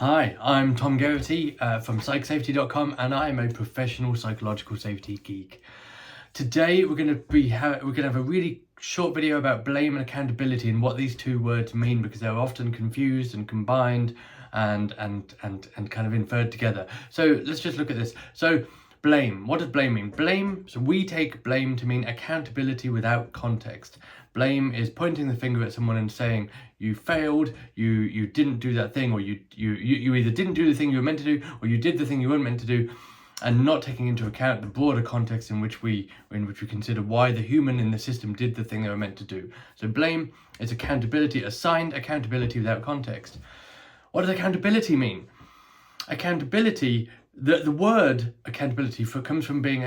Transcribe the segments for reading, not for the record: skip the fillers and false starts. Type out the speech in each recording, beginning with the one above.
Hi, I'm Tom Garrity from psychsafety.com, and I am a professional psychological safety geek. Today we're going to have a really short video about blame and accountability and what these two words mean, because they're often confused and combined and kind of inferred together. So let's just look at this. So blame. What does blame mean? Blame, so we take blame to mean accountability without context. Blame is pointing the finger at someone and saying, you failed, you didn't do that thing, or you either didn't do the thing you were meant to do, or you did the thing you weren't meant to do, and not taking into account the broader context in which we consider why the human in the system did the thing they were meant to do. So blame is accountability, assigned accountability without context. What does accountability mean? Accountability, the word accountability comes from being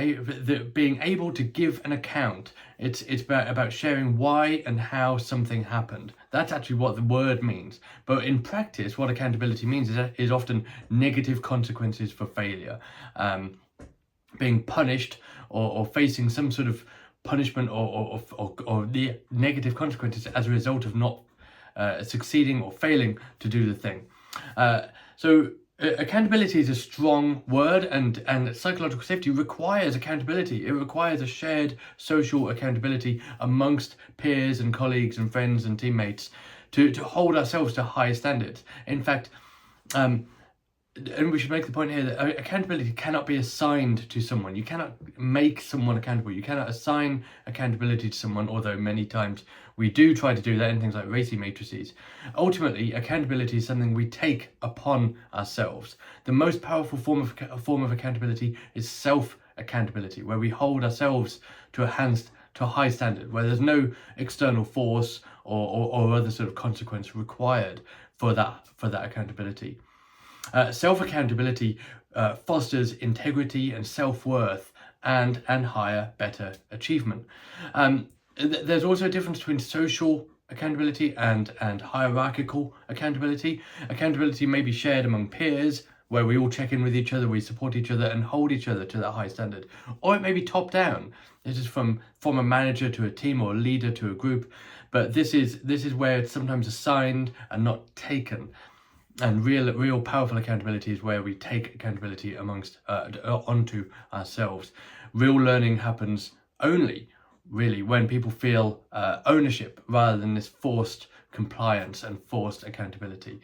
able to give an account. It's about sharing why and how something happened. That's actually what the word means. But in practice, what accountability means is often negative consequences for failure, being punished or facing some sort of punishment or the negative consequences as a result of not succeeding or failing to do the thing. So accountability is a strong word, and psychological safety requires accountability. It requires a shared social accountability amongst peers and colleagues and friends and teammates to hold ourselves to high standards. In fact, and we should make the point here that accountability cannot be assigned to someone. You cannot make someone accountable. You cannot assign accountability to someone, although many times we do try to do that in things like rating matrices. Ultimately, accountability is something we take upon ourselves. The most powerful form of accountability is self-accountability, where we hold ourselves to a high standard, where there's no external force or other sort of consequence required for that accountability. Self-accountability fosters integrity and self-worth and higher, better achievement. There's also a difference between social accountability and hierarchical accountability. Accountability may be shared among peers, where we all check in with each other, we support each other and hold each other to that high standard. Or it may be top down. This is from a manager to a team or a leader to a group. But this is where it's sometimes assigned and not taken. And real powerful accountability is where we take accountability onto ourselves. Real learning happens only really when people feel ownership rather than this forced compliance and forced accountability.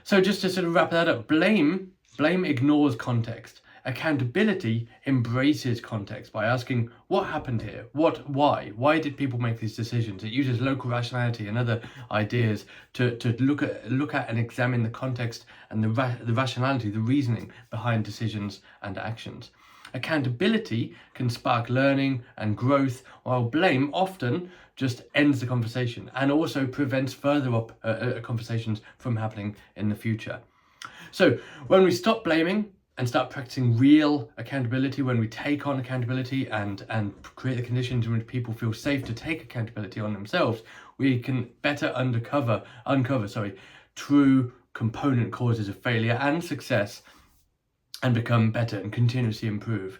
So just to sort of wrap that up, blame ignores context. Accountability embraces context by asking, what happened here? Why did people make these decisions? It uses local rationality and other ideas to look at and examine the context and the rationality, the reasoning behind decisions and actions. Accountability can spark learning and growth, while blame often just ends the conversation and also prevents further conversations from happening in the future. So when we stop blaming and start practicing real accountability, when we take on accountability and create the conditions in which people feel safe to take accountability on themselves, we can better uncover true component causes of failure and success and become better and continuously improve.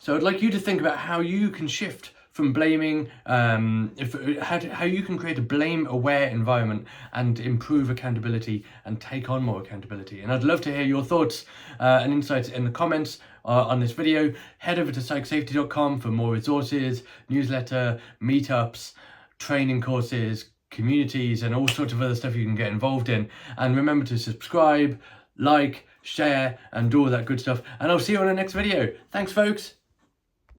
So I'd like you to think about how you can shift from blaming, how you can create a blame-aware environment and improve accountability and take on more accountability. And I'd love to hear your thoughts and insights in the comments on this video. Head over to psychsafety.com for more resources, newsletter, meetups, training courses, communities, and all sorts of other stuff you can get involved in. And remember to subscribe, like, share, and do all that good stuff. And I'll see you on the next video. Thanks, folks.